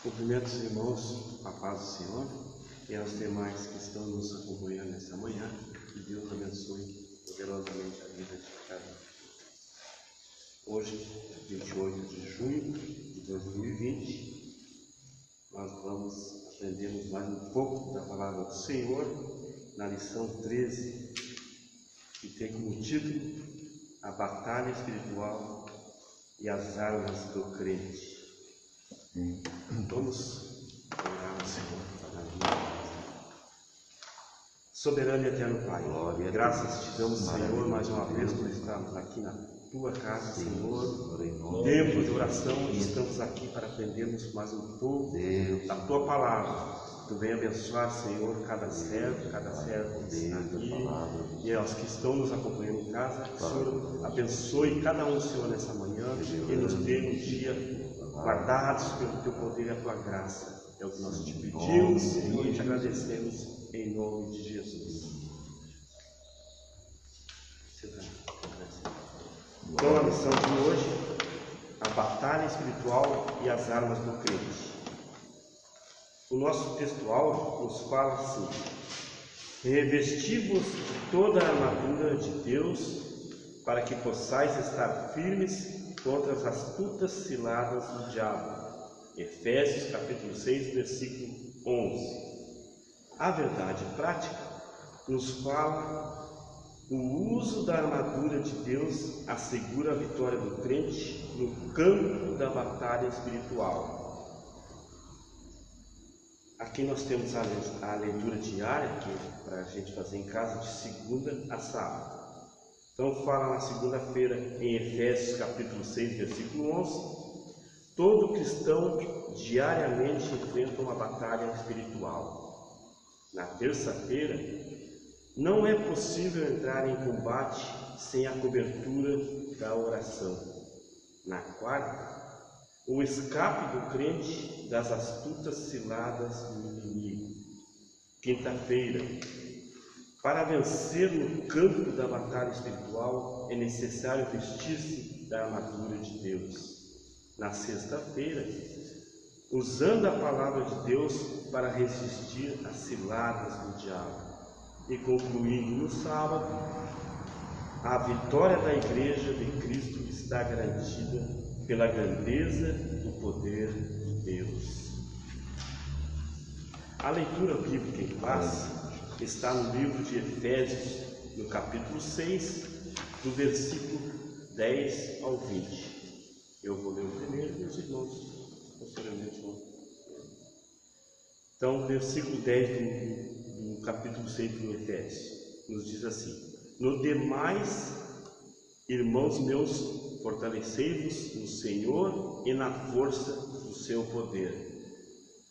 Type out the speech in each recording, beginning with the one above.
Cumprimento os irmãos, a paz do Senhor e aos demais que estão nos acompanhando nessa manhã. Que Deus abençoe poderosamente a vida de cada um. Hoje, 28 de junho de 2020, nós vamos aprender mais um pouco da palavra do Senhor na lição 13, que tem como título A Batalha Espiritual e as Armas do Crente. Vamos orar ao Senhor. Soberano e eterno Pai, graças te damos, Senhor, mais uma vez por estarmos aqui na tua casa, Senhor, tempo de oração, e estamos aqui para aprendermos mais um pouco da tua palavra. Tu vem abençoar, Senhor, cada servo que está aqui, e aos que estão nos acompanhando em casa. Que o Senhor abençoe cada um, Senhor, nessa manhã, e nos dê um dia guardados pelo teu poder e a tua graça. É o que nós te pedimos, Senhor, e te agradecemos em nome de Jesus. Então, a lição de hoje, a batalha espiritual e as armas do crente. O nosso textual nos fala assim: revesti-vos de toda a armadura de Deus, para que possais estar firmes contra as astutas ciladas do diabo. Efésios capítulo 6, versículo 11. A verdade prática nos fala: o uso da armadura de Deus assegura a vitória do crente no campo da batalha espiritual. Aqui nós temos a leitura diária para a gente fazer em casa de segunda a sábado. Então fala na segunda-feira em Efésios capítulo 6, versículo 11: todo cristão diariamente enfrenta uma batalha espiritual. Na terça-feira, não é possível entrar em combate sem a cobertura da oração. Na quarta, o escape do crente das astutas ciladas do inimigo. Quinta-feira, para vencer no campo da batalha espiritual é necessário vestir-se da armadura de Deus. Na sexta-feira, usando a palavra de Deus para resistir às ciladas do diabo. E concluindo no sábado, a vitória da Igreja de Cristo está garantida pela grandeza do poder de Deus. A leitura bíblica em classe está no livro de Efésios, no capítulo 6, do versículo 10 ao 20. Eu vou ler o primeiro e os irmãos posteriormente vão. Então, versículo 10 do capítulo 6 de Efésios nos diz assim: no demais, irmãos meus, fortalecei-vos no Senhor e na força do seu poder.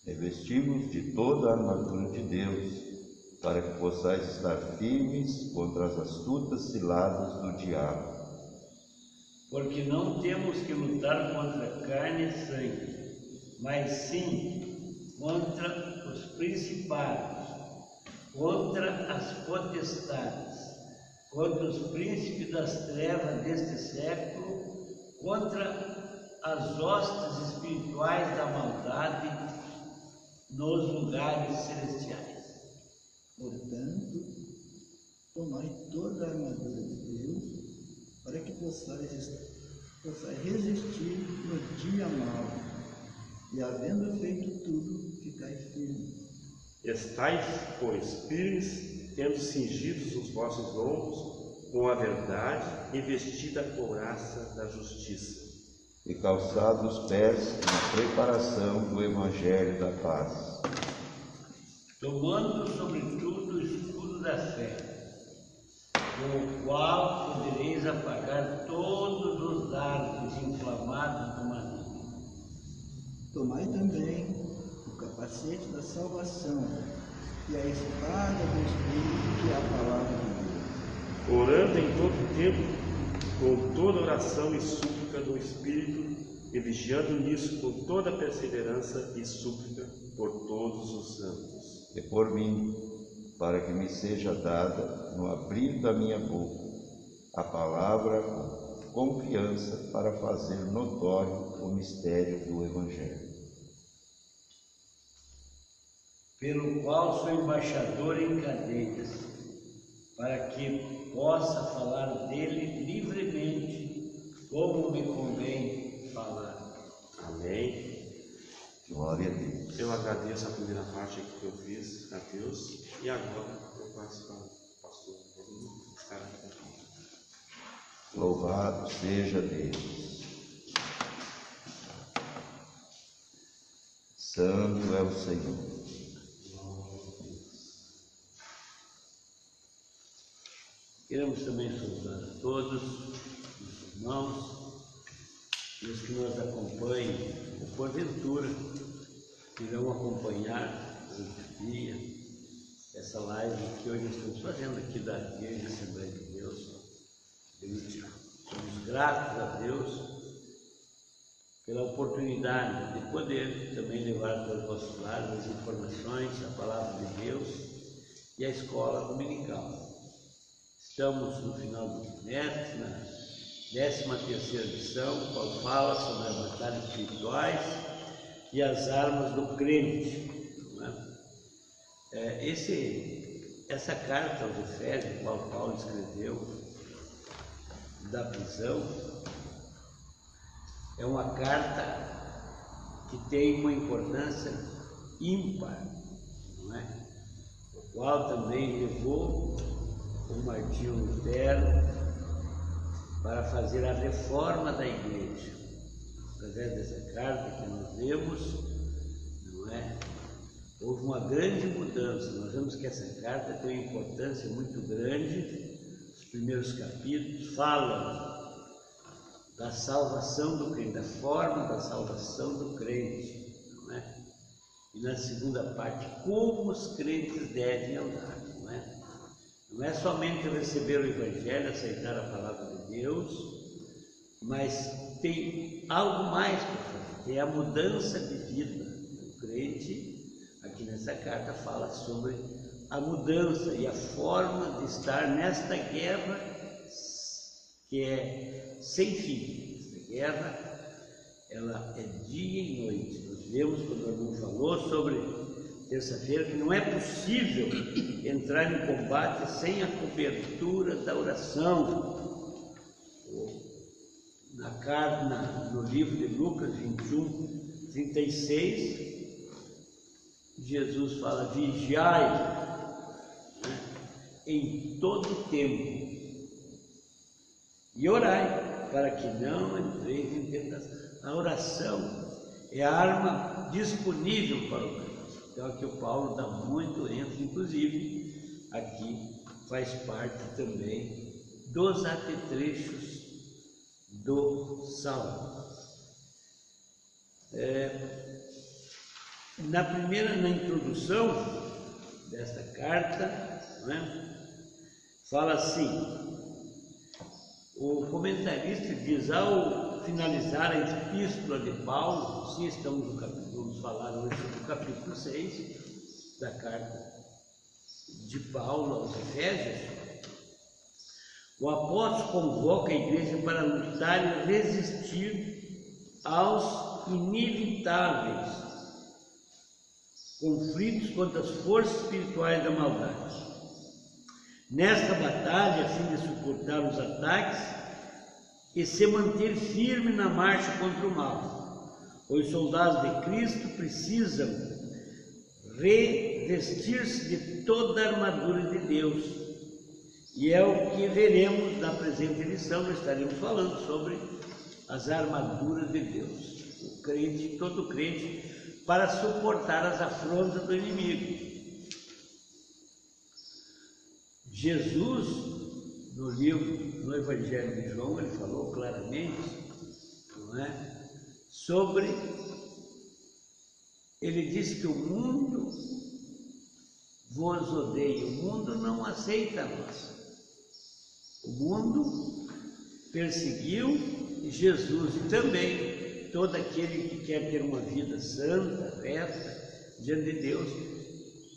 Revesti-vos de toda a armadura de Deus, para que possais estar firmes contra as astutas ciladas do diabo. Porque não temos que lutar contra carne e sangue, mas sim contra os principados, contra as potestades, contra os príncipes das trevas deste século, contra as hostes espirituais da maldade nos lugares celestiais. Portanto, tomai toda a armadura de Deus, para que possais resistir no dia mau, e havendo feito tudo, ficai firmes. Estais, pois, firmes, tendo cingidos os vossos lombos com a verdade e vestida a couraça da justiça. E calçados os pés na preparação do Evangelho da paz. Tomando sobretudo o escudo da fé, com o qual podereis apagar todos os dardos inflamados do maligno. Tomai também o capacete da salvação e a espada do Espírito, que é a palavra de Deus. Orando em todo tempo, com toda oração e súplica do Espírito, e vigiando nisso com toda perseverança e súplica por todos os santos. E por mim, para que me seja dada, no abrir da minha boca, a palavra com confiança para fazer notório o mistério do Evangelho. pelo qual sou embaixador em cadeias, para que possa falar dele livremente, como me convém falar. Amém. Glória a Deus. Eu agradeço a primeira parte aqui que eu fiz a Deus e agora eu passo para o pastor. Louvado seja Deus. Santo é o Senhor. Queremos também saudar a todos os irmãos e os que nos acompanham, ou porventura irão acompanhar durante o dia essa live que hoje estamos fazendo aqui da Igreja Assembleia de Deus. Somos gratos a Deus pela oportunidade de poder também levar para os vossos lares as informações, a palavra de Deus e a escola dominical. Estamos no final do trimestre, na 13ª lição, qual fala sobre as batalhas espirituais e as armas do crente. Não é? Essa carta aos Efésios, qual Paulo escreveu da prisão, é uma carta que tem uma importância ímpar, não é? O qual também levou o Martinho Lutero para fazer a reforma da igreja. Através dessa carta que nós lemos, não é? Houve uma grande mudança. Nós vemos que essa carta tem uma importância muito grande. Os primeiros capítulos falam da salvação do crente, da forma da salvação do crente, não é? E na segunda parte, como os crentes devem andar, não é? Não é somente receber o Evangelho, aceitar a palavra de Deus, mas tem algo mais para fazer, tem a mudança de vida. O crente, aqui nessa carta, fala sobre a mudança e a forma de estar nesta guerra que é sem fim. Esta guerra, ela é dia e noite. Nós vemos, quando o irmão falou sobre terça-feira, que não é possível entrar em combate sem a cobertura da oração. No livro de Lucas 21, 36, Jesus fala: vigiai, né, em todo tempo e orai, para que não entreis em tentação. A oração é a arma disponível para o crente. Então aqui o Paulo dá muito ênfase, inclusive aqui faz parte também dos apetrechos do Salmo. Na introdução desta carta, né, fala assim, o comentarista diz: ao finalizar a epístola de Paulo, sim, vamos falar hoje do capítulo 6 da carta de Paulo aos Efésios, o apóstolo convoca a igreja para lutar e resistir aos inevitáveis conflitos contra as forças espirituais da maldade. Nesta batalha, a fim de suportar os ataques e se manter firme na marcha contra o mal, os soldados de Cristo precisam revestir-se de toda a armadura de Deus. E é o que veremos na presente lição. Nós estaremos falando sobre as armaduras de Deus. O crente, todo crente, para suportar as afrontas do inimigo. Jesus, no Evangelho de João, ele falou claramente, não é? Ele disse que o mundo vos odeia, o mundo não aceita nós. O mundo perseguiu Jesus e também todo aquele que quer ter uma vida santa, reta, diante de Deus,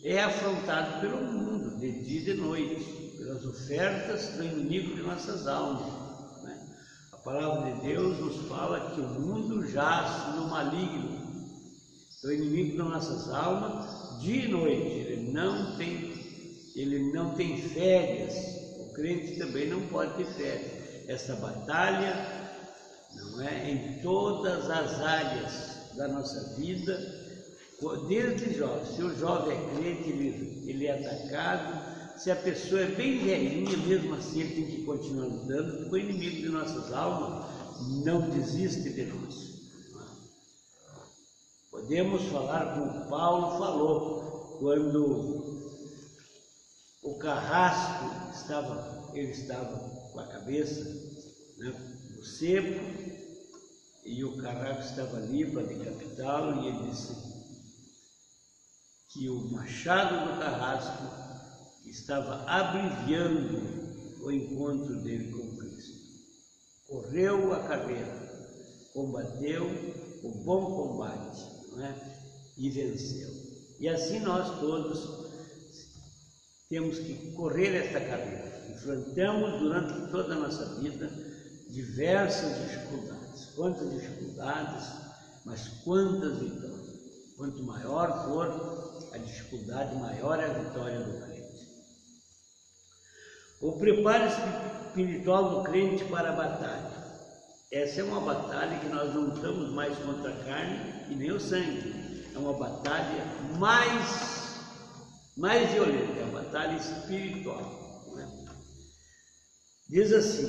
é afrontado pelo mundo, de dia e de noite, pelas ofertas do inimigo de nossas almas. Né? A palavra de Deus nos fala que o mundo jaz no maligno. É o inimigo das nossas almas, dia e noite. Ele não tem férias. O crente também não pode ter férias. Essa batalha não é em todas as áreas da nossa vida, desde jovem. Se o jovem é crente, ele é atacado. Se a pessoa é bem velhinha, mesmo assim ele tem que continuar lutando, porque o inimigo de nossas almas não desiste de nós. Podemos falar como Paulo falou, quando o carrasco estava com a cabeça, né, no cepo, e o carrasco estava ali para decapitá-lo, e ele disse que o machado do carrasco estava abreviando o encontro dele com Cristo. Correu a carreira, combateu o bom combate, não é? E venceu. E assim nós todos temos que correr esta carreira. Enfrentamos durante toda a nossa vida diversas dificuldades. Quantas dificuldades, mas quantas vitórias. Quanto maior for a dificuldade, maior é a vitória do crente. O preparo espiritual do crente para a batalha. Essa é uma batalha que nós não estamos mais contra a carne e nem o sangue. É uma batalha mais violenta, é uma batalha espiritual. Não é? Diz assim,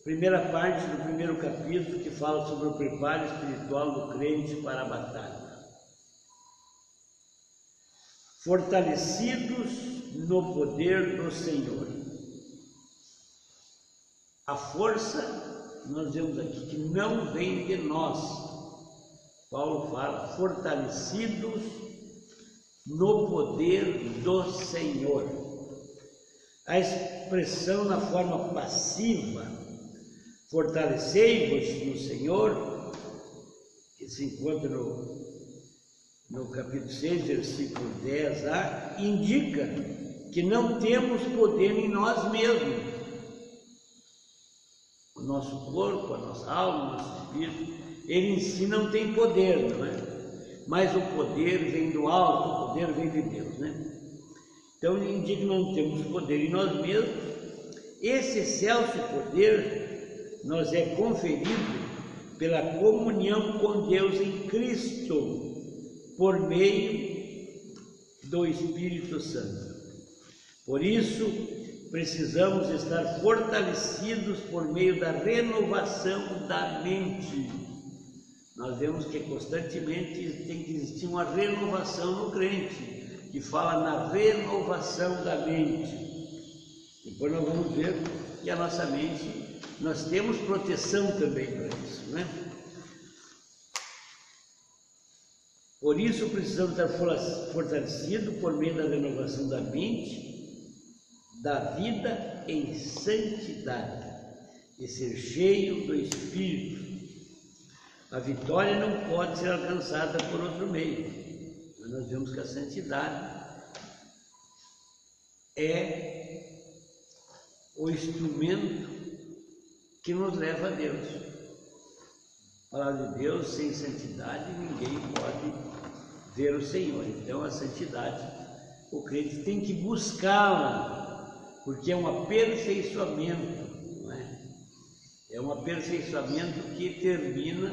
primeira parte do primeiro capítulo, que fala sobre o preparo espiritual do crente para a batalha. Fortalecidos no poder do Senhor. A força, nós vemos aqui, que não vem de nós. Paulo fala, fortalecidos no poder do Senhor. A expressão na forma passiva, fortalecei-vos no Senhor, que se encontra no capítulo 6, versículo 10a, indica que não temos poder em nós mesmos. O nosso corpo, a nossa alma, o nosso espírito, ele em si não tem poder, não é? Mas o poder vem do alto, o poder vem de Deus, né? Então ele indica que não temos poder em nós mesmos. Esse excelso poder nos é conferido pela comunhão com Deus em Cristo, por meio do Espírito Santo. Por isso, precisamos estar fortalecidos por meio da renovação da mente. Nós vemos que constantemente tem que existir uma renovação no crente, que fala na renovação da mente. Depois nós vamos ver que a nossa mente, nós temos proteção também para isso, né? Por isso precisamos estar fortalecidos por meio da renovação da mente, da vida em santidade e ser cheio do Espírito. A vitória não pode ser alcançada por outro meio. Mas nós vemos que a santidade é o instrumento que nos leva a Deus. A palavra de Deus, sem santidade, ninguém pode ver o Senhor. Então a santidade, o crente tem que buscá-la, porque é um aperfeiçoamento, não é? É um aperfeiçoamento que termina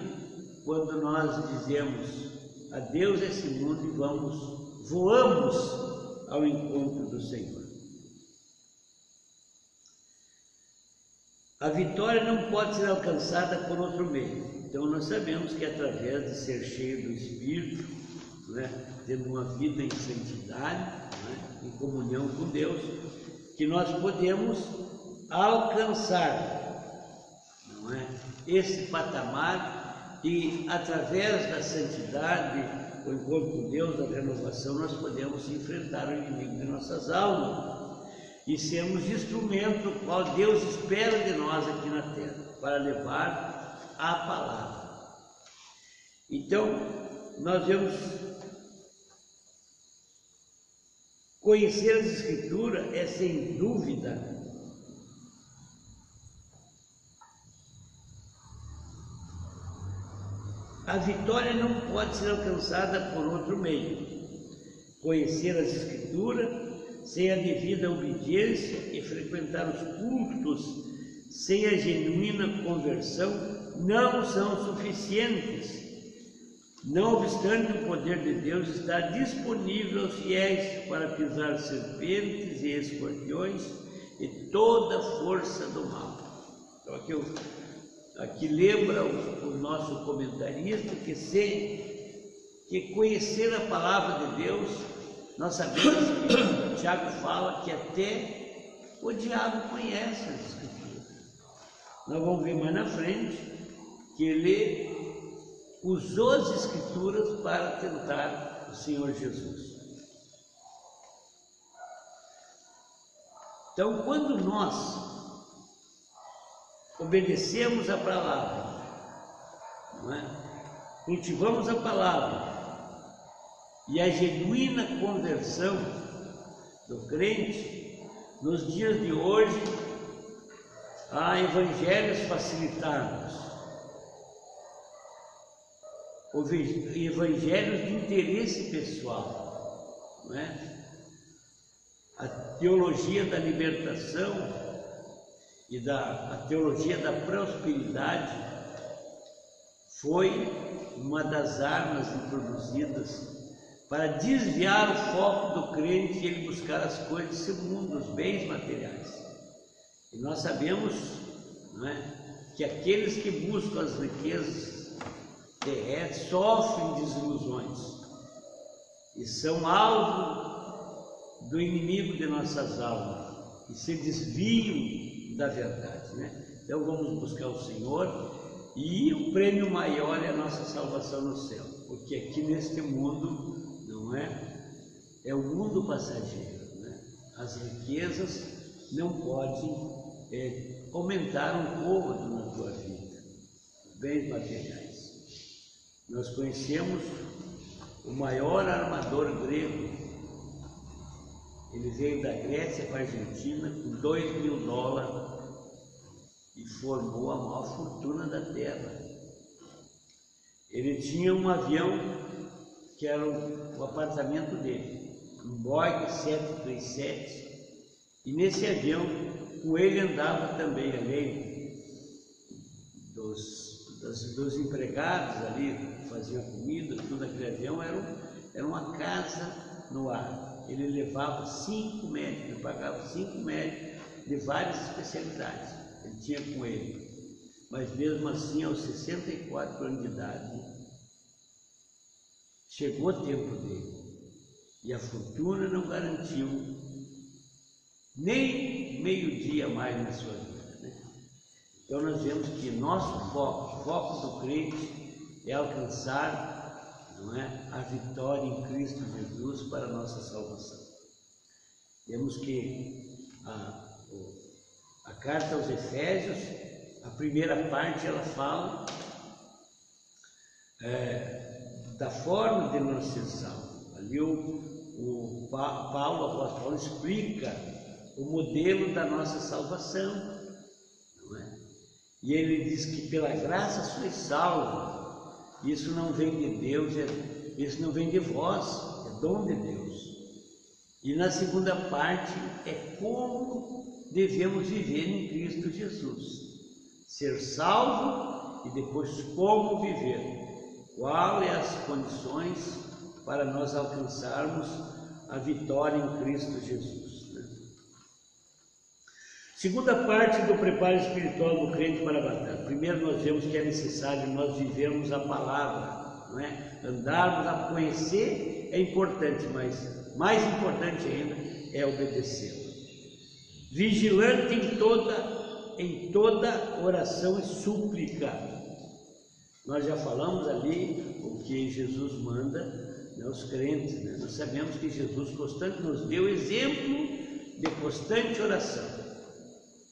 quando nós dizemos adeus a esse mundo e voamos ao encontro do Senhor. A vitória não pode ser alcançada por outro meio. Então nós sabemos que através de ser cheio do Espírito, né, tendo uma vida em santidade, né, em comunhão com Deus, que nós podemos alcançar, não é, esse patamar, e através da santidade, o encontro com Deus, da renovação, nós podemos enfrentar o inimigo de nossas almas e sermos instrumento qual Deus espera de nós aqui na terra, para levar a palavra. Então, nós vamos conhecer as Escrituras, é sem dúvida A vitória não pode ser alcançada por outro meio. Conhecer as Escrituras sem a devida obediência e frequentar os cultos sem a genuína conversão não são suficientes. Não obstante, o poder de Deus está disponível aos fiéis para pisar serpentes e escorpiões e toda a força do mal. Então aqui lembra o nosso comentarista que conhecer a palavra de Deus, nós sabemos que Tiago fala que até o diabo conhece as Escrituras. Nós vamos ver mais na frente que ele usou as Escrituras para tentar o Senhor Jesus. Então, quando nós obedecemos a palavra, não é? Cultivamos a palavra e a genuína conversão do crente, nos dias de hoje, há evangelhos facilitados, evangelhos de interesse pessoal, não é? A teologia da libertação e a teologia da prosperidade foi uma das armas introduzidas para desviar o foco do crente e ele buscar as coisas desse mundo, os bens materiais. E nós sabemos, não é, que aqueles que buscam as riquezas terrestres sofrem desilusões e são alvo do inimigo de nossas almas e se desviam da verdade, né? Então vamos buscar o Senhor e o prêmio maior é a nossa salvação no céu, porque aqui neste mundo, não é o mundo passageiro, né? As riquezas não podem aumentar um cômodo na tua vida, bens materiais. Nós conhecemos o maior armador grego. Ele veio da Grécia para a Argentina com $2.000 e formou a maior fortuna da terra. Ele tinha um avião que era o apartamento dele, um Boeing 737, e nesse avião com ele andava também, além dos empregados ali, faziam comida, tudo aquele avião era uma casa no ar. Ele levava 5 médicos, ele pagava 5 médicos de várias especialidades, ele tinha com ele. Mas mesmo assim, aos 64 anos de idade, chegou o tempo dele. E a fortuna não garantiu nem meio-dia mais na sua vida, né? Então nós vemos que nosso foco, o foco do crente é alcançar, não é, a vitória em Cristo Jesus para a nossa salvação. Temos que a carta aos Efésios, a primeira parte, ela fala da forma de nós ser salvos. Ali o apóstolo Paulo explica o modelo da nossa salvação, não é? E ele diz que pela graça sois salvos. Isso não vem de Deus, isso não vem de vós, é dom de Deus. E na segunda parte é como devemos viver em Cristo Jesus. Ser salvo e depois como viver. Quais as condições para nós alcançarmos a vitória em Cristo Jesus, né? Segunda parte do preparo espiritual do crente para a batalha. Primeiro nós vemos que é necessário nós vivermos a palavra, não é? Andarmos a conhecer é importante, mas mais importante ainda é obedecê-la. Vigilante em toda oração e súplica. Nós já falamos ali o que Jesus manda, né, os crentes, né? Nós sabemos que Jesus constante nos deu exemplo de constante oração.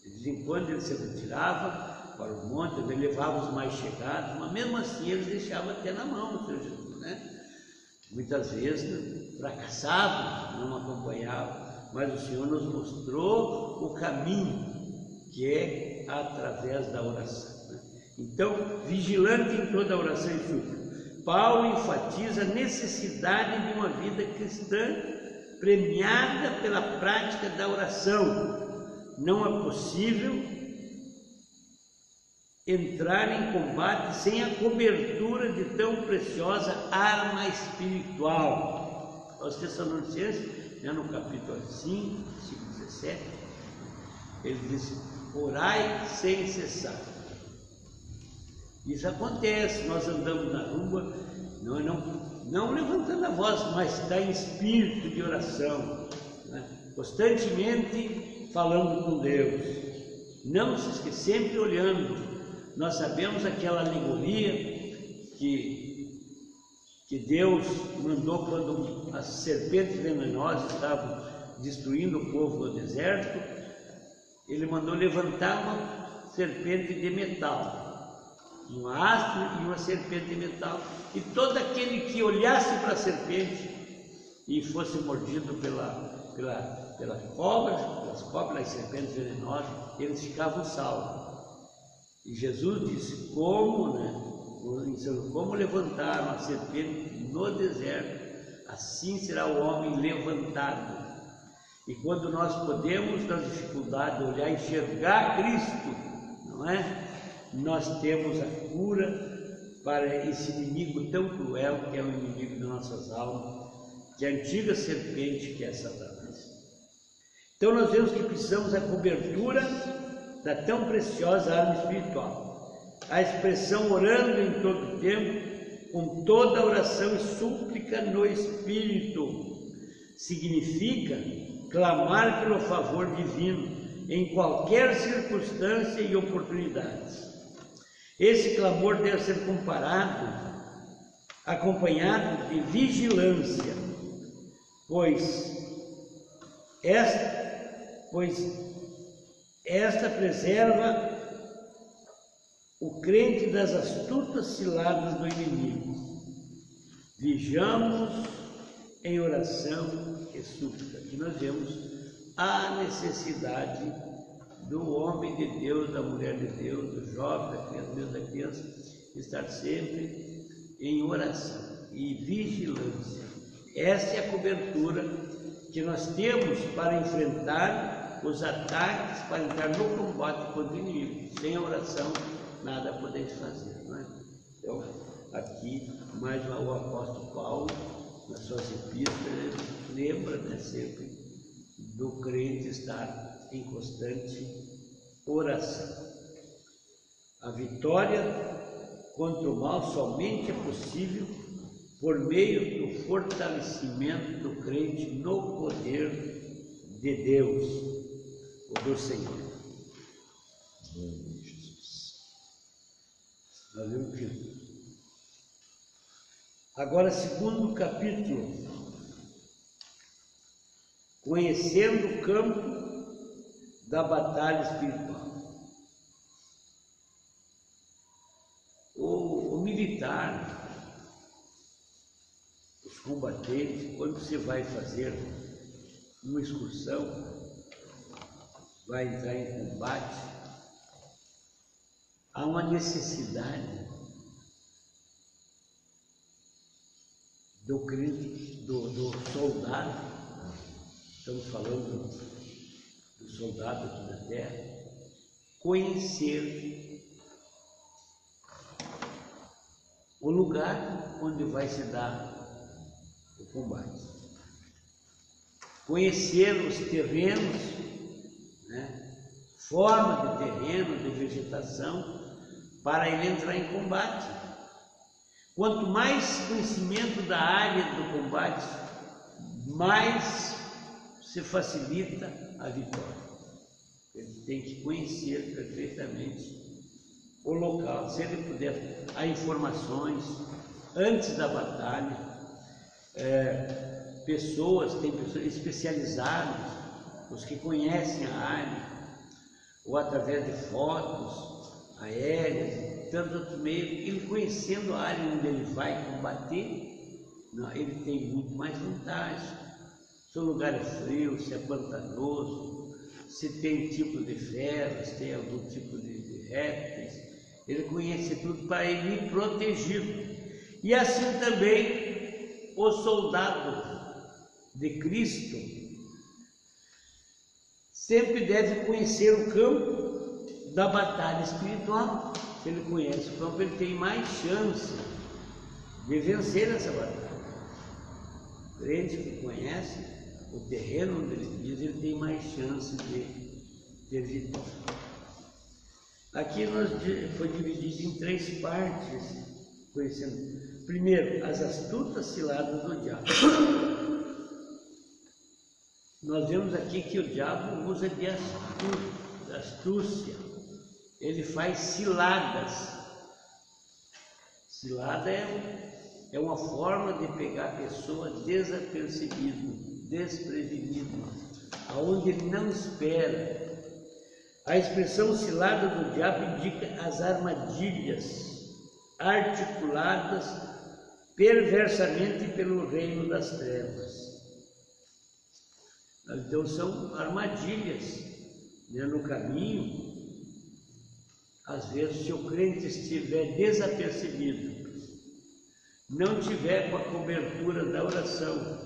De vez em quando ele se retirava para o monte, ele levava os mais chegados, mas mesmo assim eles deixavam até na mão o Senhor Jesus, né? Muitas vezes fracassavam, não acompanhavam, mas o Senhor nos mostrou o caminho, que é através da oração, né? Então, vigilante em toda oração e súplica. Paulo enfatiza a necessidade de uma vida cristã premiada pela prática da oração. Não é possível entrar em combate sem a cobertura de tão preciosa arma espiritual. Aos Tessalonicenses, no capítulo 5, versículo 17, ele diz: orai sem cessar. Isso acontece, nós andamos na rua, não levantando a voz, mas está em espírito de oração, né? Constantemente falando com Deus, não se esqueça, sempre olhando. Nós sabemos aquela alegoria que Deus mandou quando as serpentes venenosas estavam destruindo o povo do deserto. Ele mandou levantar uma serpente de metal, um astro e uma serpente de metal, e todo aquele que olhasse para a serpente e fosse mordido pelas cobras, as serpentes venenosas, eles ficavam salvos. E Jesus disse como levantar uma serpente no deserto, assim será o homem levantado. E quando nós podemos, nas dificuldades, olhar e enxergar Cristo, não é? Nós temos a cura para esse inimigo tão cruel que é o inimigo de nossas almas, que é a antiga serpente que é Satanás. Então nós vemos que precisamos da cobertura da tão preciosa arma espiritual. A expressão orando em todo tempo, com toda oração e súplica no Espírito, significa clamar pelo favor divino em qualquer circunstância e oportunidade. Esse clamor deve ser acompanhado de vigilância, pois esta preserva o crente das astutas ciladas do inimigo. Vejamos em oração e súplica. Aqui nós vemos a necessidade do homem de Deus, da mulher de Deus, do jovem, da criança, mesmo da criança, estar sempre em oração e vigilância. Essa é a cobertura que nós temos para enfrentar os ataques, para entrar no combate contra o inimigo. Sem a oração, nada podemos fazer, não é? Então, aqui, mais o apóstolo Paulo, nas suas epístolas, lembra, né, sempre do crente estar em constante oração. A vitória contra o mal somente é possível por meio do fortalecimento do crente no poder de Deus, ou do Senhor. Nós vemos que agora, segundo capítulo, conhecendo o campo da batalha espiritual. O militar, os combatentes, quando você vai fazer uma excursão, vai entrar em combate, há uma necessidade do soldado, estamos falando do soldado aqui na terra, conhecer o lugar onde vai se dar o combate, conhecer os terrenos, né? Forma de terreno, de vegetação, para ele entrar em combate. Quanto mais conhecimento da área do combate, mais se facilita a vitória. Ele tem que conhecer perfeitamente o local. Se ele puder, há informações antes da batalha, tem pessoas especializadas, os que conhecem a área, ou através de fotos aéreas, tantos outros meios. Ele conhecendo a área onde ele vai combater, ele tem muito mais vantagem. Se o lugar é frio, se é pantanoso, se tem tipo de feras, se tem algum tipo de répteis, ele conhece tudo para ele ir protegido. E assim também o soldado de Cristo sempre deve conhecer o campo da batalha espiritual. Se ele conhece o campo, ele tem mais chance de vencer essa batalha. O crente que conhece o terreno onde ele diz, ele tem mais chance de ter vitória. Aqui foi dividido em 3 partes, conhecendo. Primeiro, as astutas ciladas do diabo. Nós vemos aqui que o diabo usa de astúcia. Ele faz ciladas. Cilada é uma forma de pegar a pessoa desapercebido, desprevenido, aonde ele não espera. A expressão cilada do diabo indica as armadilhas articuladas perversamente pelo reino das trevas. Então são armadilhas, né, no caminho. Às vezes, se o crente estiver desapercebido, não tiver com a cobertura da oração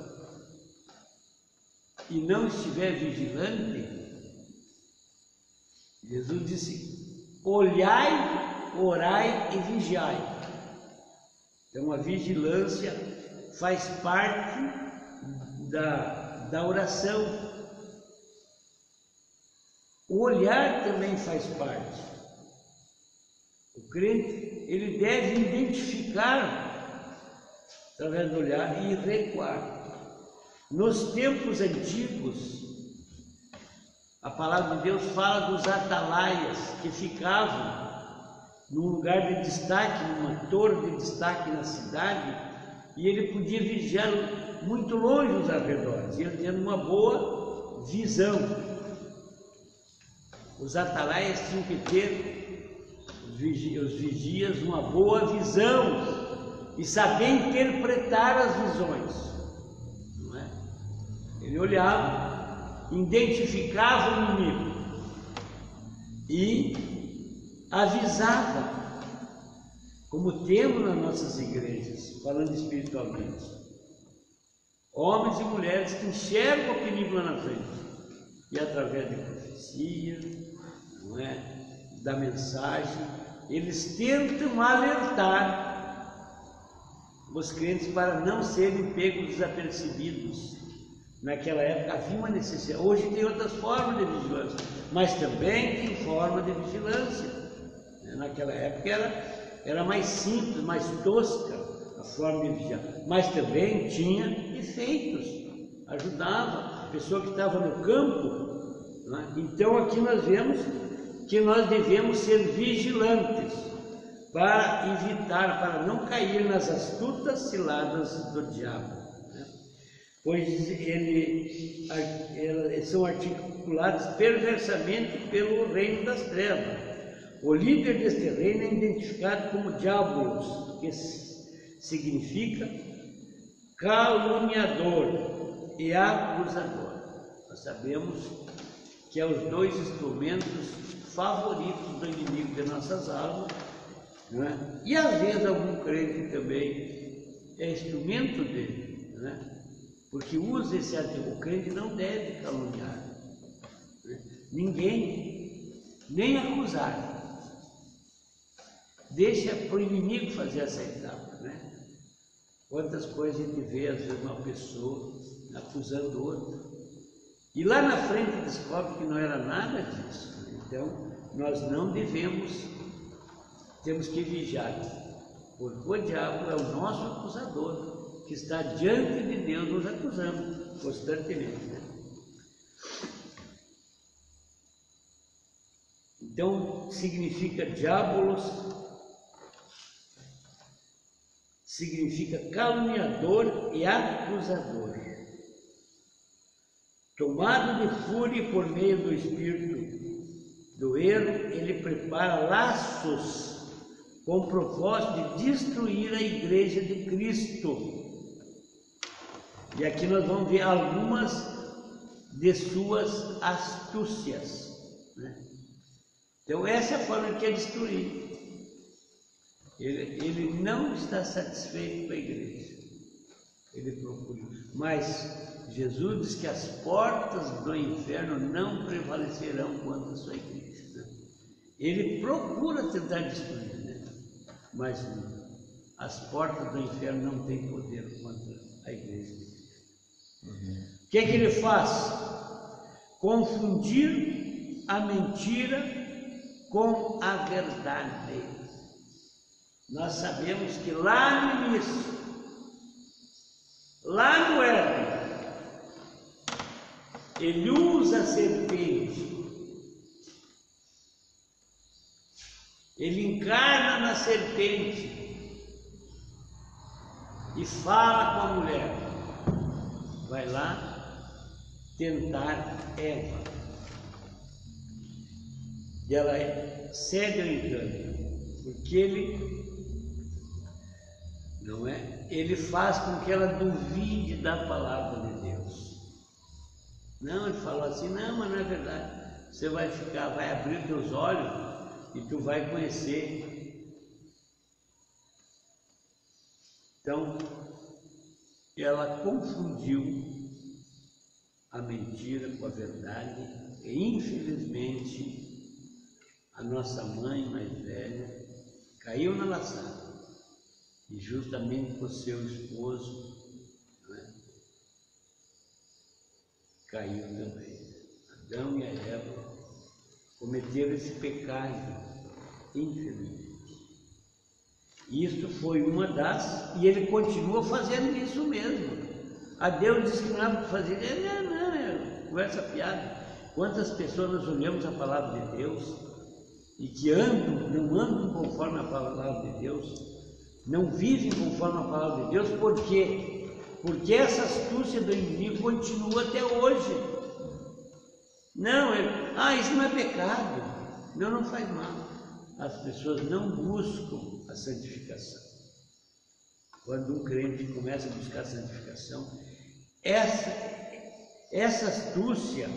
e não estiver vigilante, Jesus disse: olhai, orai e vigiai. Então a vigilância faz parte da oração. O olhar também faz parte. O crente, ele deve identificar através do olhar e recuar. Nos tempos antigos, a palavra de Deus fala dos atalaias que ficavam num lugar de destaque, numa torre de destaque na cidade, e ele podia vigiar muito longe os arredores, e ele tendo uma boa visão. Os atalaias tinham que ter, os vigias, uma boa visão e saber interpretar as visões, não é? Ele olhava, identificava o inimigo e avisava, como temos nas nossas igrejas, falando espiritualmente, homens e mulheres que enxergam o perigo lá na frente, e através de profecia, não é? Da mensagem, eles tentam alertar os crentes para não serem pegos desapercebidos. Naquela época havia uma necessidade. Hoje tem outras formas de vigilância, mas também tem forma de vigilância. Naquela época era mais simples, mais tosca a forma de vigiar, mas também tinha efeitos, ajudava a pessoa que estava no campo, né? Então aqui nós vemos que nós devemos ser vigilantes para evitar, para não cair nas astutas ciladas do diabo, né? Pois eles são articulados perversamente pelo reino das trevas. O líder deste reino é identificado como diabolos, que significa caluniador e acusador. Nós sabemos que é os 2 instrumentos favoritos do inimigo de nossas almas, né? E às vezes algum crente também é instrumento dele, né? Porque usa esse artigo. O crente não deve caluniar, né? Ninguém, nem acusar. Deixa para o inimigo fazer essa etapa, né? Quantas coisas a gente vê, às vezes, uma pessoa acusando outra, e lá na frente descobre que não era nada disso. Então, nós não devemos, temos que vigiar, porque o diabo é o nosso acusador, que está diante de Deus nos acusando constantemente, né? Então, significa diabolos, significa caluniador e acusador. Tomado de fúria por meio do espírito do erro, ele prepara laços com o propósito de destruir a igreja de Cristo. E aqui nós vamos ver algumas de suas astúcias, né? Então essa é a forma que é destruir. Ele não está satisfeito com a igreja. Ele procura. Mas Jesus diz que as portas do inferno não prevalecerão contra a sua igreja. Né? Ele procura tentar destruir, né? Mas as portas do inferno não têm poder contra a igreja. O que é que ele faz? Confundir a mentira com a verdade. Nós sabemos que lá no início, lá no Éden, ele usa a serpente, ele encarna na serpente e fala com a mulher, vai lá tentar Eva, e ela cede ao engano, porque ele faz com que ela duvide da palavra de Deus. Não, ele falou assim, não, mas não é verdade. Você vai abrir teus olhos e tu vai conhecer. Então, ela confundiu a mentira com a verdade e, infelizmente, a nossa mãe mais velha caiu na laçada. E justamente por seu esposo, né, caiu também. Adão e a Eva cometeram esse pecado, infelizmente. Isso foi uma das, e ele continua fazendo isso mesmo. A Deus disse que não era para fazer, não, conversa piada. Quantas pessoas nós olhamos a palavra de Deus e que não andam conforme a palavra de Deus, não vivem conforme a palavra de Deus, por quê? Porque essa astúcia do inimigo continua até hoje. Não, isso não é pecado, não faz mal. As pessoas não buscam a santificação. Quando um crente começa a buscar a santificação, essa astúcia,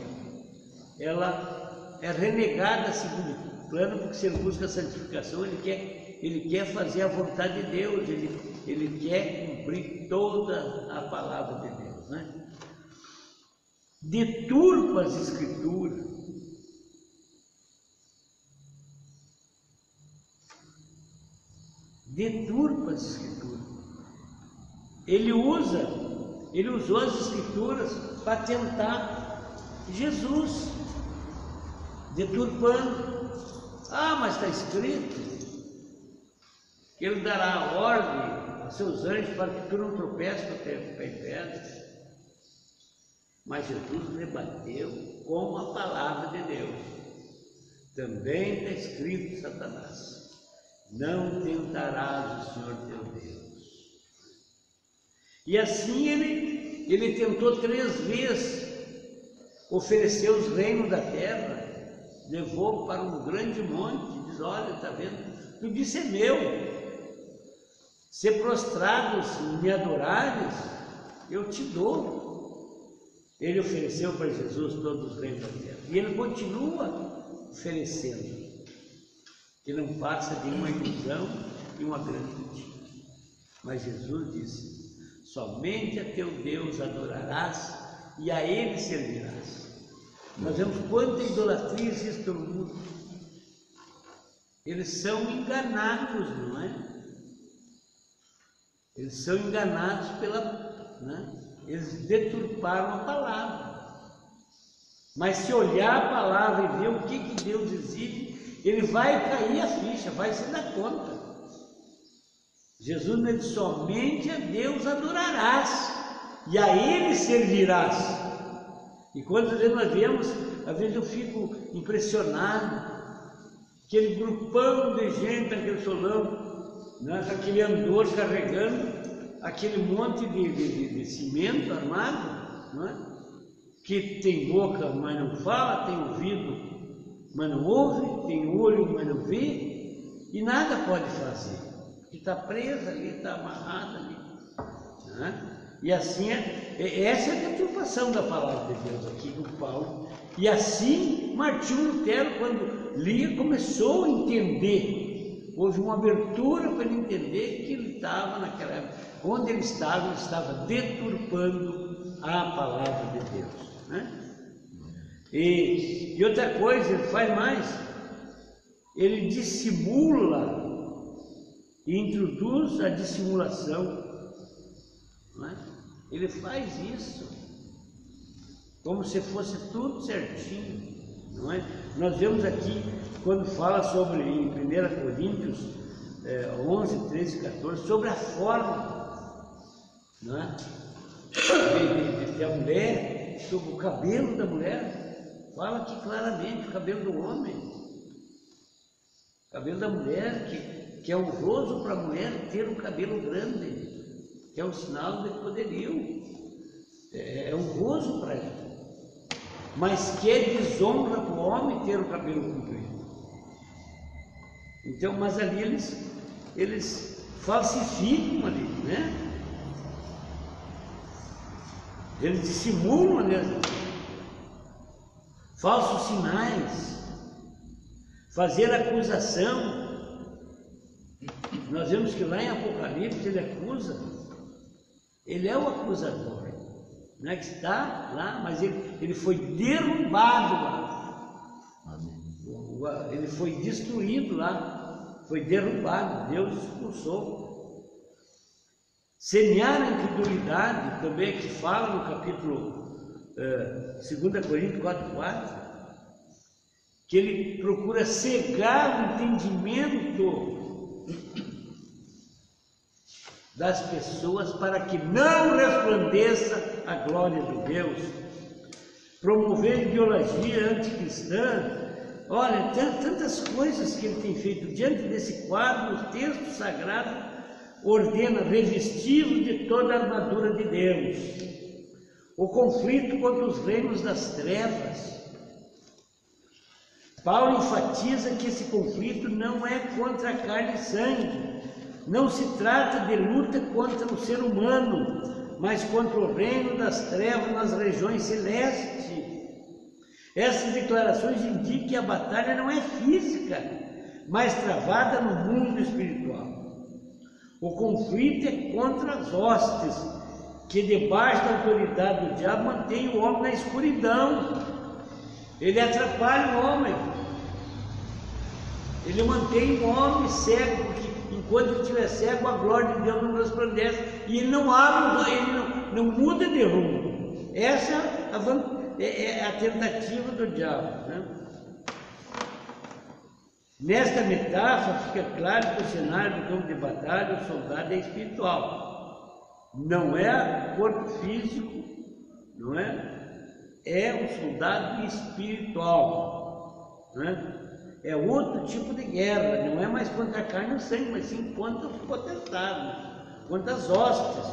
ela é renegada a segundo plano, porque se ele busca a santificação, ele quer fazer a vontade de Deus, ele quer cumprir toda a palavra de Deus, né? Deturpa as Escrituras. Deturpa as Escrituras. Ele usou as Escrituras para tentar Jesus, deturpando. Mas está escrito que ele dará a ordem aos seus anjos para que tu não tropeces com o pé em pedras. Mas Jesus rebateu com a palavra de Deus. Também está escrito, Satanás, não tentarás o Senhor teu Deus. E assim ele tentou 3 vezes oferecer os reinos da terra, levou para um grande monte, diz, olha, está vendo? Tudo isso é meu. Se prostrados me adorares, eu te dou. Ele ofereceu para Jesus todos os reinos da terra. E ele continua oferecendo. Que não passa de uma ilusão e uma grande mentira. Mas Jesus disse, somente a teu Deus adorarás e a Ele servirás. Nós vemos quanta idolatria existe no mundo. Eles são enganados, não é? Eles são enganados eles deturparam a palavra. Mas se olhar a palavra e ver o que Deus exige, ele vai cair a ficha, vai se dar conta. Jesus disse, somente a Deus adorarás e a Ele servirás. E quando nós vemos, às vezes eu fico impressionado, aquele grupão de gente, aquele solão, né, com aquele andor carregando aquele monte de cimento armado, não é? Que tem boca, mas não fala, tem ouvido, mas não ouve, tem olho, mas não vê, e nada pode fazer, que está preso ali, está amarrado ali. Não é? E assim, essa é a deturpação da palavra de Deus aqui do Paulo. E assim, Martinho Lutero, quando lia, começou a entender houve uma abertura para ele entender que ele estava naquela época, onde ele estava deturpando a palavra de Deus, né? E outra coisa, ele faz mais, ele dissimula e introduz a dissimulação, não é? Ele faz isso como se fosse tudo certinho, não é? Nós vemos aqui, quando fala sobre, em 1 Coríntios 11, 13 e 14, sobre a forma, não é? Da mulher, sobre o cabelo da mulher, fala aqui claramente, o cabelo do homem, o cabelo da mulher, que é honroso para a mulher ter um cabelo grande, que é um sinal de poderio, é honroso para ela, mas que é desonra para o homem ter o cabelo comprido. Então, mas ali eles falsificam ali, né? Eles dissimulam mesmo, falsos sinais, fazer acusação. Nós vemos que lá em Apocalipse ele acusa, ele é o acusador, não é que está lá, mas ele foi derrubado lá, ele foi destruído lá, foi derrubado, Deus expulsou. Semear a incredulidade, também que fala no capítulo 2 Coríntios 4,4, que ele procura cegar o entendimento das pessoas para que não resplandeça a glória de Deus, promover ideologia anticristã. Olha, tantas coisas que ele tem feito diante desse quadro. O texto sagrado ordena revesti-vos de toda a armadura de Deus. O conflito contra os reinos das trevas. Paulo enfatiza que esse conflito não é contra a carne e sangue. Não se trata de luta contra o ser humano, mas contra o reino das trevas nas regiões celestes. Essas declarações indicam que a batalha não é física, mas travada no mundo espiritual. O conflito é contra as hostes, que debaixo da autoridade do diabo mantém o homem na escuridão. Ele atrapalha o homem. Ele mantém o homem cego, porque enquanto ele estiver cego, a glória de Deus não resplandece, e ele não abre, ele não muda de rumo. Essa é a tentativa do diabo, né? Nesta metáfora fica claro que o cenário do campo de batalha, o soldado é espiritual, não é corpo físico, não é? É um soldado espiritual, né? É outro tipo de guerra, não é mais contra a carne e o sangue, mas sim contra os potestados, contra as hostes.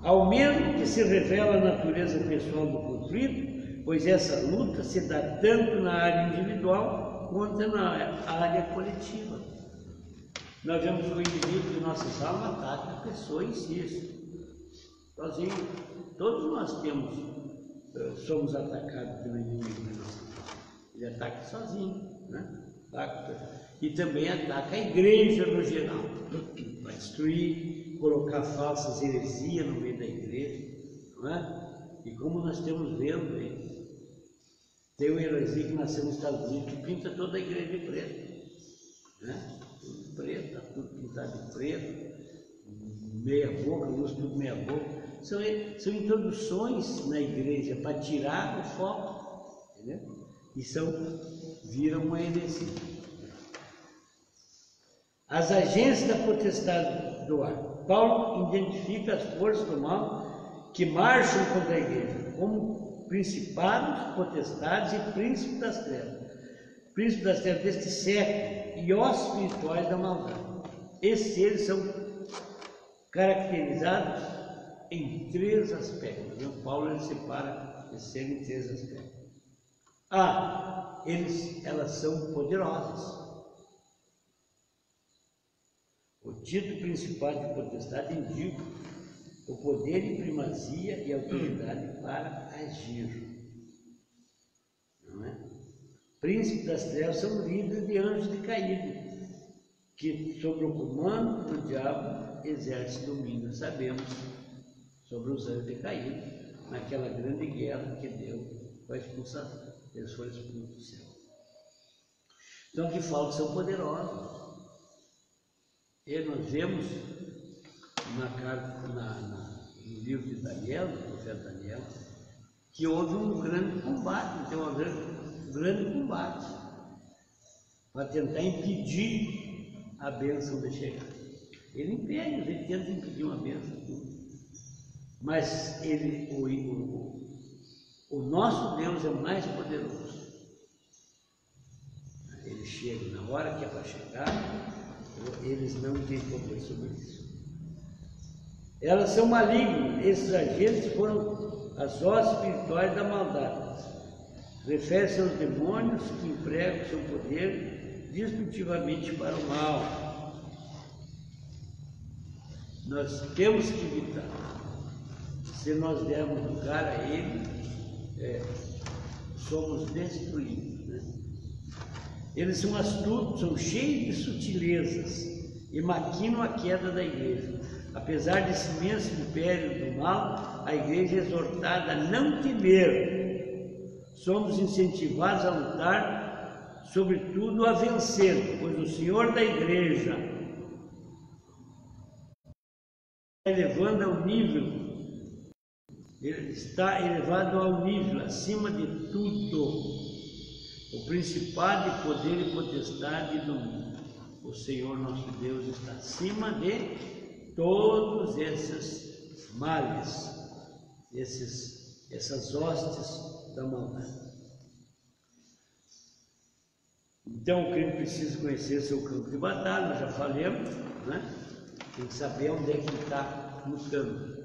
Ao mesmo que se revela a natureza pessoal do conflito, pois essa luta se dá tanto na área individual quanto na área coletiva. Nós vemos que o indivíduo de nossas almas ataca a pessoa em si, sozinho. Todos nós somos atacados pelo inimigo de nossa alma. Ele ataca sozinho, né? E também ataca a igreja no geral, para destruir, colocar falsas heresias no meio da igreja, não é? E como nós estamos vendo aí, tem uma heresia que nasceu nos Estados Unidos que pinta toda a igreja de preto, né? Tudo preto, tudo pintado de preto, meia boca, luz tudo meia boca. São introduções na igreja para tirar o foco, entendeu? E viram uma heresia. As agências da potestade do ar. Paulo identifica as forças do mal que marcham contra a igreja como principados, potestades e príncipes das trevas. Príncipes das trevas deste século e os espirituais da maldade. Esses seres são caracterizados em 3 aspectos. O Paulo ele separa esses seres em 3 aspectos. Elas são poderosas. O título principal de potestade indica o poder e primazia e autoridade para agir, não é? príncipes das trevas são líderes de anjos decaídos, que sob o comando do diabo exerce domínio, sabemos, sobre os anjos decaídos, naquela grande guerra que deu com a expulsação. Eles foram expulsos do céu. Então aqui fala que são poderosos. E nós vemos no livro de Daniel, do profeta Daniel, que houve um grande combate, então um grande combate para tentar impedir a bênção de chegar. Ele impede, ele tenta impedir uma bênção, mas o nosso Deus é mais poderoso. Ele chega na hora que é para chegar, eles não têm poder sobre isso. Elas são malignas, esses agentes foram as hostes espirituais da maldade. Refere-se aos demônios que empregam seu poder destrutivamente para o mal. Nós temos que evitar. Se nós dermos lugar a ele, somos destruídos, né? Eles são astutos, são cheios de sutilezas e maquinam a queda da igreja. Apesar desse imenso império do mal, a igreja é exortada a não temer. Somos incentivados a lutar, sobretudo a vencer, pois o Senhor da igreja elevando ao nível, ele está elevado ao nível, acima de tudo, o principado de poder e potestade e domínio. O Senhor nosso Deus está acima de todos esses males, essas hostes da maldade. Então o crente precisa conhecer seu campo de batalha, nós já falamos, né? Tem que saber onde é que ele está lutando.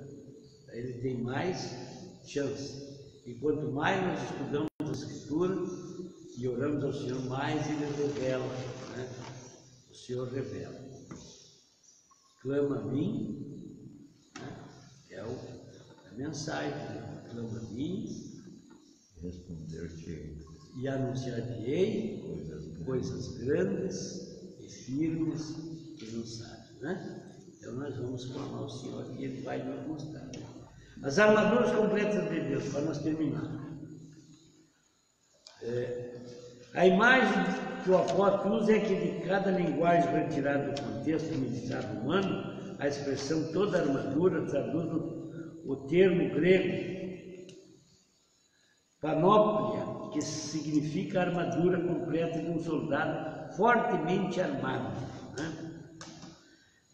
Aí ele tem mais chance. E quanto mais nós estudamos a Escritura e oramos ao Senhor, mais Ele revela, né? O Senhor revela. Clama a mim, né? É a mensagem, né? Clama a mim, responder-te e anunciar-te-ei coisas grandes e firmes que não sabes, né? Então nós vamos clamar ao Senhor e Ele vai nos mostrar. As armaduras completas de Deus, para nós terminar. A imagem que o apóstolo usa é que de cada linguagem retirada do contexto militar romano, a expressão toda armadura traduz o termo grego panóplia, que significa a armadura completa de um soldado fortemente armado, né?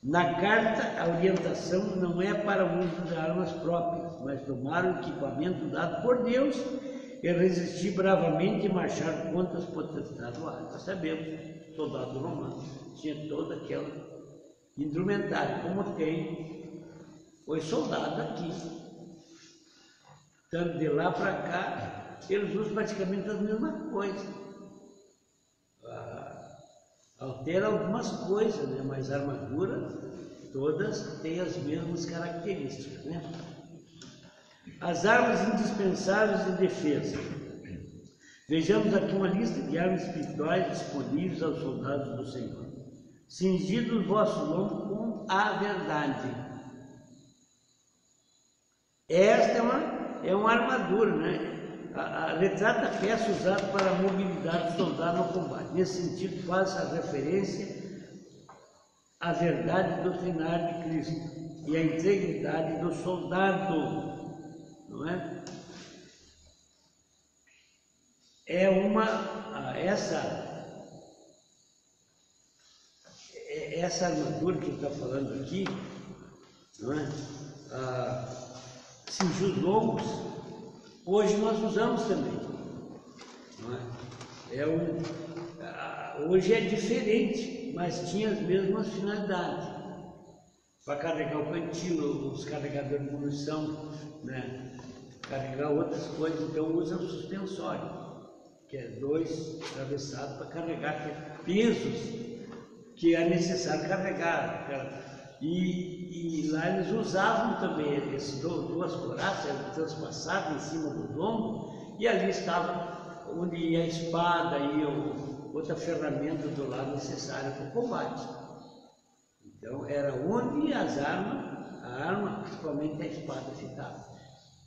Na carta, a orientação não é para o uso de armas próprias, mas tomar o equipamento dado por Deus e resistir bravamente e marchar contra as potestades do ar. Nós sabemos, o soldado romano tinha toda aquela indumentária, como tem os soldados aqui. Tanto de lá para cá, eles usam praticamente as mesmas coisas. Altera algumas coisas, né? Mas a armadura, todas têm as mesmas características, né? As armas indispensáveis de defesa. Vejamos aqui uma lista de armas espirituais disponíveis aos soldados do Senhor. Cingido o vosso lombo com a verdade. Esta é uma armadura, né? Retrata a peça usada para a mobilidade do soldado no combate. Nesse sentido, faz a referência à verdade doutrinária de Cristo e à integridade do soldado, não é? Essa armadura que ele está falando aqui, não é? Cingir os lombos, hoje nós usamos também, não é? Hoje é diferente, mas tinha as mesmas finalidades. Para carregar o cantil, os carregadores de munição, né? Carregar outras coisas, então usa o suspensório, que é 2 atravessados para carregar pesos que é necessário carregar. E lá eles usavam também essas 2 coraças, transpassadas em cima do lombo, e ali estava onde ia a espada e outra ferramenta do lado necessária para o combate. Então era onde as armas, a arma, principalmente a espada, ficava.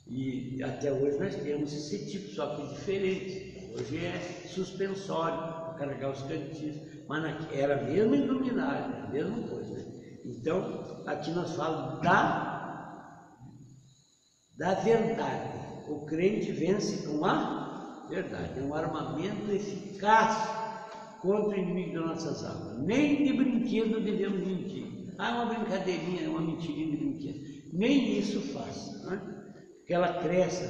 E até hoje nós temos esse tipo, só que diferente. Hoje é suspensório, para carregar os cantis, mas era a mesma indumentária, a mesma coisa. Né? Então, aqui nós falamos da verdade. O crente vence com a verdade. É um armamento eficaz contra o inimigo das nossas almas. Nem de brinquedo devemos mentir. Ah, uma brincadeirinha, uma mentirinha de brinquedo. Nem isso faça, né? Porque ela cresce.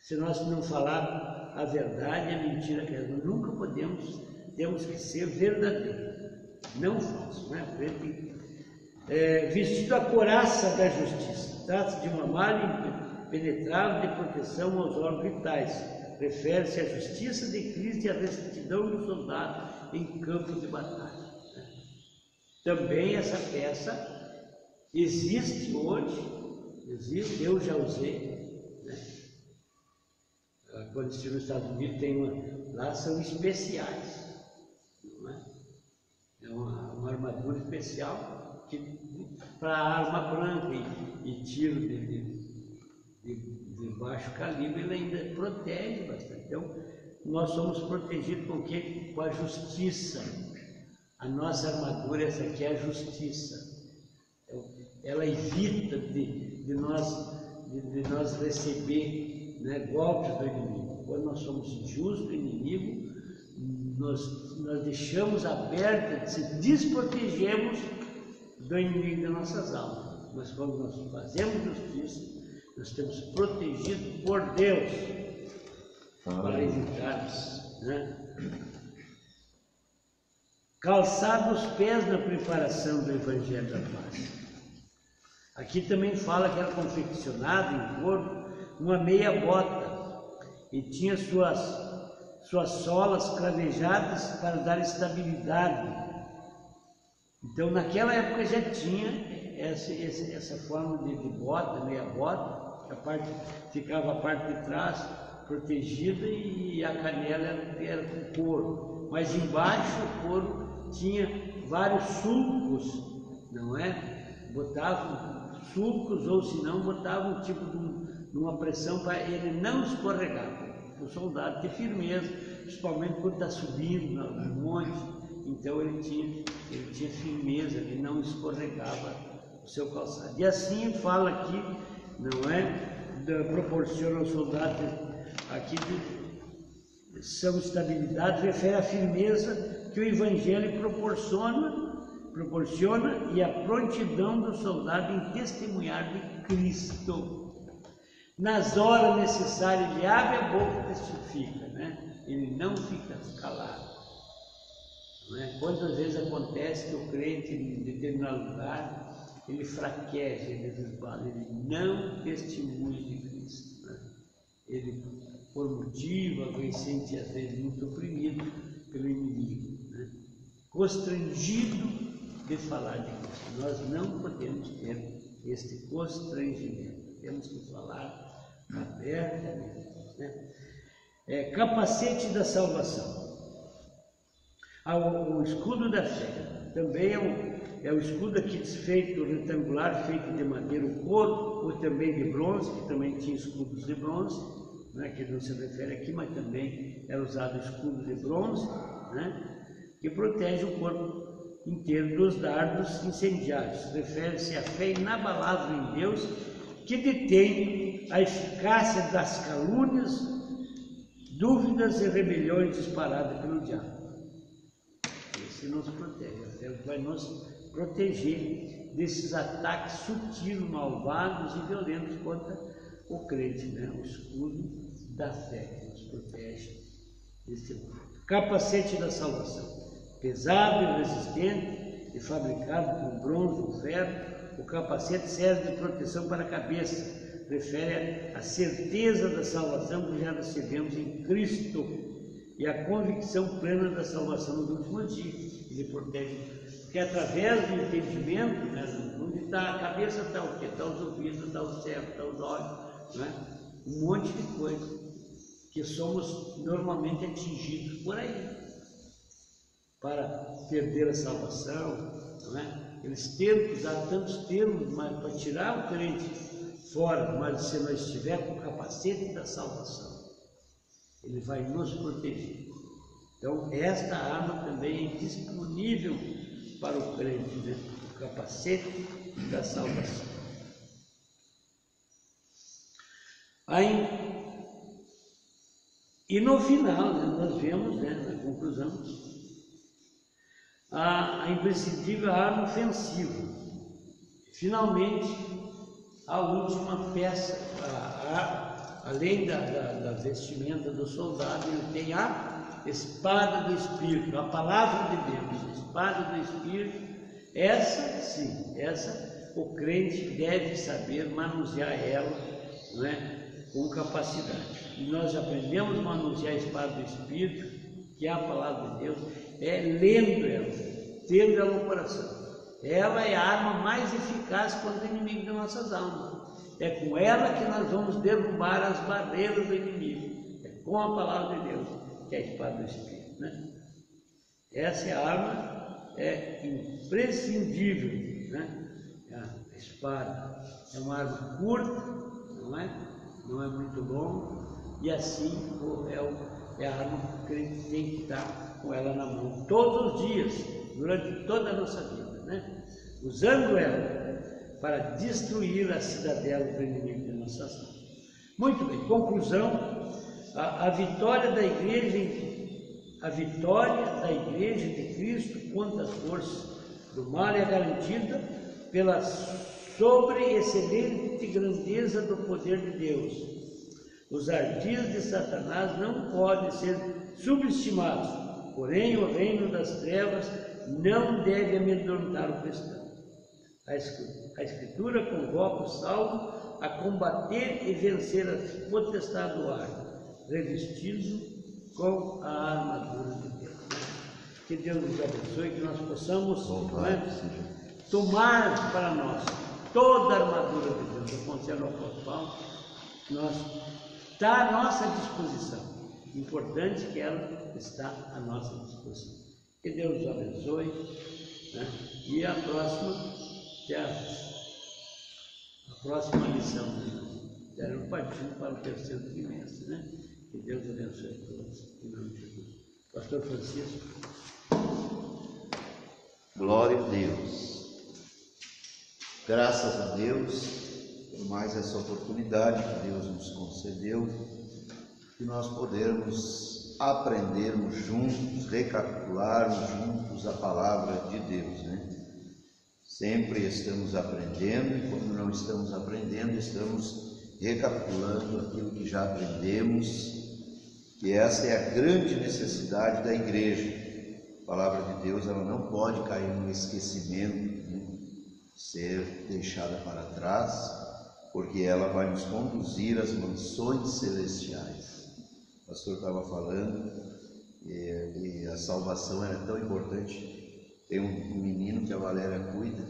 Se nós não falar a verdade, a mentira cresce. Nós nunca temos que ser verdadeiros, não falsos, né? Vestido a couraça da justiça. Trata-se de uma malha impenetrável de proteção aos órgãos vitais. Refere-se à justiça de Cristo e à retidão do soldado em campo de batalha. Também essa peça existe hoje, eu já usei, né? Quando estive nos Estados Unidos, lá são especiais, não é? É uma armadura especial para arma branca e tiro de baixo calibre, ele ainda protege bastante. Então, nós somos protegidos com o quê? Com a justiça. A nossa armadura, essa aqui é a justiça. Então, ela evita de nós receber, né, golpes do inimigo. Quando nós somos injustos, o inimigo, nós deixamos aberta, se desprotegemos do inimigo das nossas almas. Mas quando nós fazemos justiça, nós estamos protegidos por Deus para evitarmos, né? Calçar os pés na preparação do Evangelho da Paz. Aqui também fala que era confeccionado em couro uma meia bota e tinha suas solas cravejadas para dar estabilidade. Então naquela época já tinha essa forma de bota, meia bota. Ficava a parte de trás protegida e a canela era com couro, mas embaixo o couro tinha vários sulcos, não é? Botavam sulcos ou se não botavam um tipo de uma pressão para ele não escorregar, o soldado ter firmeza, principalmente quando está subindo no monte. Então ele tinha firmeza, ele não escorregava o seu calçado. E assim fala aqui, não é? Proporciona ao soldado aqui são estabilidade, refere à firmeza que o Evangelho proporciona e a prontidão do soldado em testemunhar de Cristo. Nas horas necessárias ele abre a boca e testifica, né? Ele não fica calado. Não é? Quantas vezes acontece que o crente em determinado lugar ele fraqueja, ele resbala, ele não testemunha de Cristo, né? Ele, por motivo, alguém sente às vezes muito oprimido pelo inimigo, né? Constrangido de falar de Cristo. Nós não podemos ter este constrangimento, temos que falar abertamente, né? Capacete da salvação. O escudo da fé também é o escudo aqui feito retangular, feito de madeira, o couro, ou também de bronze, que também tinha escudos de bronze, né, que não se refere aqui, mas também era usado o escudo de bronze, né, que protege o corpo inteiro dos dardos incendiários. Refere-se à fé inabalável em Deus, que detém a eficácia das calúnias, dúvidas e rebeliões disparadas pelo diabo. Esse nos protege, a fé vai nos proteger desses ataques sutis, malvados e violentos contra o crente, né? O escudo da fé que nos protege desse mundo. Capacete da salvação, pesado e resistente e fabricado com bronze ou ferro, o capacete serve de proteção para a cabeça, refere à certeza da salvação que já recebemos em Cristo e a convicção plena da salvação nos últimos dias. Ele protege, porque através do entendimento, né, onde está a cabeça, está o quê? Está os ouvidos, está o cérebro, está os olhos, né? Um monte de coisa que somos normalmente atingidos por aí, para perder a salvação, não é? Eles tentam usar tantos termos para tirar o crente fora, mas se nós estiver com o capacete da salvação, ele vai nos proteger. Então, esta arma também é disponível para o crente, né? O capacete da salvação. Aí, e no final, né, nós vemos, né, na conclusão, a imprescindível arma ofensiva. Finalmente, a última peça, além da vestimenta do soldado, ele tem a espada do Espírito, a palavra de Deus, a espada do Espírito. Essa, sim, essa o crente deve saber manusear ela, não é? Com capacidade. E nós aprendemos a manusear a espada do Espírito, que é a palavra de Deus, lendo ela, tendo ela no coração. Ela é a arma mais eficaz contra o inimigo de nossas almas. É com ela que nós vamos derrubar as barreiras do inimigo. É com a palavra de Deus, que é a espada do Espírito, né? Essa é a arma, imprescindível, né? A espada é uma arma curta, não é? Não é muito longa, e assim é a arma que o crente tem que estar com ela na mão todos os dias, durante toda a nossa vida, né? Usando ela para destruir a cidadela do inimigo de nossas almas. Muito bem, conclusão, a vitória da igreja de Cristo contra as forças do mal é garantida pela sobre-excelente grandeza do poder de Deus. Os ardis de Satanás não podem ser subestimados, porém o reino das trevas não deve amedrontar o cristão. A Escritura convoca o salvo a combater e vencer a potestade do ar, revestido com a armadura de Deus. Que Deus nos abençoe, que nós possamos tomar para nós toda a armadura de Deus. Eu conselho ao apóstolo Paulo, está à nossa disposição. Importante que ela está à nossa disposição. Que Deus nos abençoe, né? E a próxima lição, estaremos partindo para o terceiro trimestre, né? Que Deus abençoe a todos, em nome de Jesus. Pastor Francisco. Glória a Deus. Graças a Deus por mais essa oportunidade que Deus nos concedeu, que nós podermos aprendermos juntos, recapitularmos juntos a palavra de Deus, né? Sempre estamos aprendendo, e quando não estamos aprendendo, estamos recapitulando aquilo que já aprendemos, que essa é a grande necessidade da igreja. A palavra de Deus, ela não pode cair no esquecimento, né? Ser deixada para trás, porque ela vai nos conduzir às mansões celestiais. O pastor estava falando, e a salvação era tão importante. Tem um menino que a Valéria cuida,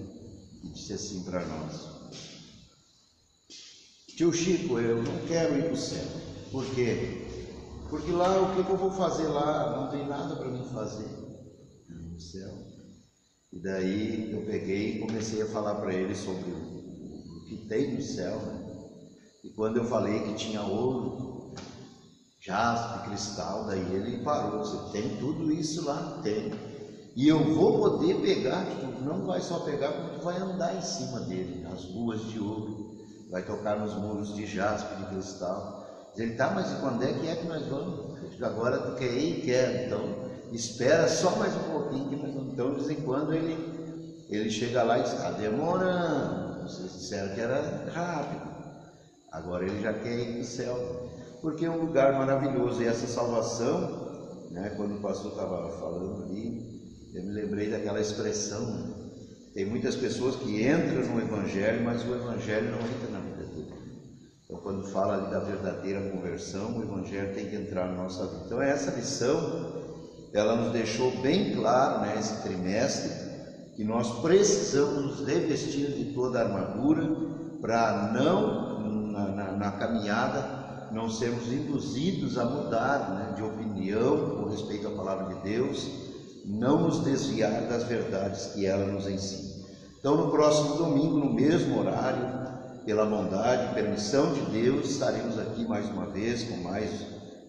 e disse assim para nós: tio Chico, eu não quero ir para o céu. Por quê? Porque lá, o que eu vou fazer lá? Não tem nada para mim fazer no céu. E daí eu peguei e comecei a falar para ele sobre o que tem no céu, né? E quando eu falei que tinha ouro, jaspe, cristal, daí ele parou. Você tem tudo isso lá? Tem. E eu vou poder pegar, tu não vai só pegar, como tu vai andar em cima dele, nas ruas de ouro, vai tocar nos muros de jaspe, de cristal. Ele, tá, mas e quando é que nós vamos? Agora tu quer ir? Quer, então espera só mais um pouquinho que nós vamos. Então de vez em quando ele chega lá e diz, está demorando, vocês disseram que era rápido, agora ele já quer ir para o céu, porque é um lugar maravilhoso. E essa salvação, né, quando o pastor estava falando ali, eu me lembrei daquela expressão, né? Tem muitas pessoas que entram no Evangelho, mas o Evangelho não entra na vida dele. Então, quando fala ali da verdadeira conversão, o Evangelho tem que entrar na nossa vida. Então, essa lição, ela nos deixou bem claro, né, esse trimestre, que nós precisamos nos revestir de toda a armadura para não, na caminhada, não sermos induzidos a mudar, né, de opinião com respeito à palavra de Deus, não nos desviar das verdades que ela nos ensina. Então, no próximo domingo, no mesmo horário, pela bondade e permissão de Deus, estaremos aqui mais uma vez com mais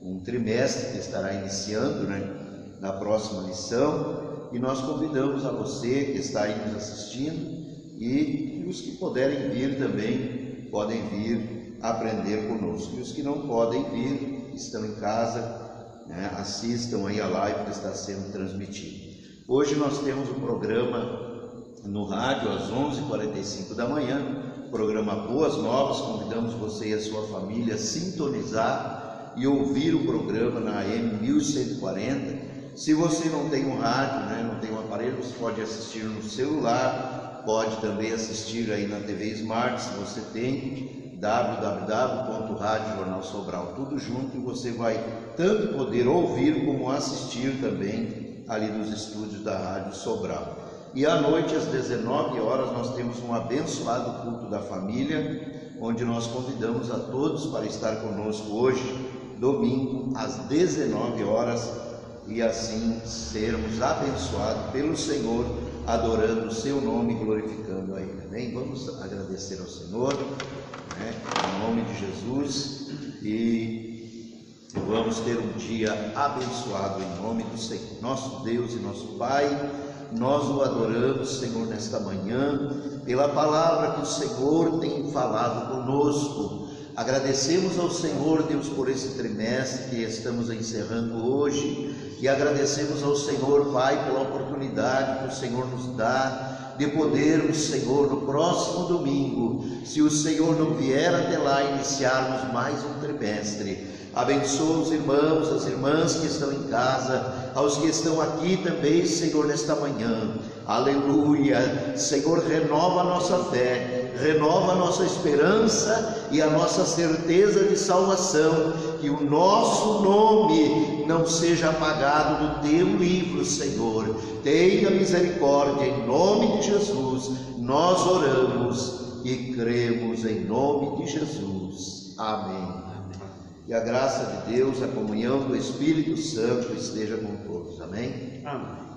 um trimestre que estará iniciando, né, na próxima lição, e nós convidamos a você que está aí nos assistindo e os que puderem vir também, podem vir aprender conosco. E os que não podem vir, estão em casa, né, assistam aí a live que está sendo transmitida. Hoje nós temos um programa no rádio às 11h45 da manhã, programa Boas Novas. Convidamos você e a sua família a sintonizar e ouvir o programa na AM 1140. Se você não tem um rádio, né, não tem um aparelho, você pode assistir no celular, pode também assistir aí na TV Smart, se você tem, www.rádio Jornal Sobral, tudo junto, e você vai tanto poder ouvir como assistir também ali nos estúdios da Rádio Sobral. E à noite, às 19 horas, nós temos um abençoado culto da família, onde nós convidamos a todos para estar conosco hoje, domingo, às 19 horas, e assim sermos abençoados pelo Senhor, adorando o seu nome e glorificando a Ele. Amém? Vamos agradecer ao Senhor, né, em nome de Jesus, e vamos ter um dia abençoado em nome do Senhor. Nosso Deus e nosso Pai, nós o adoramos, Senhor, nesta manhã, pela palavra que o Senhor tem falado conosco. Agradecemos ao Senhor, Deus, por esse trimestre que estamos encerrando hoje, e agradecemos ao Senhor, Pai, pela oportunidade que o Senhor nos dá de podermos, Senhor, no próximo domingo, se o Senhor não vier até lá, iniciarmos mais um trimestre. Abençoa os irmãos, as irmãs que estão em casa, aos que estão aqui também, Senhor, nesta manhã. Aleluia! Senhor, renova a nossa fé, renova a nossa esperança e a nossa certeza de salvação, que o nosso nome não seja apagado do teu livro, Senhor. Tenha misericórdia, em nome de Jesus, nós oramos e cremos em nome de Jesus. Amém. E a graça de Deus, a comunhão do Espírito Santo esteja com todos. Amém? Amém.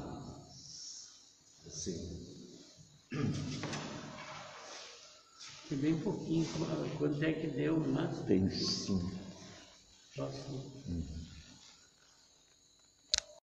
Sim. Tem bem pouquinho. Quanto é que deu, né? Tem 5. Só 5.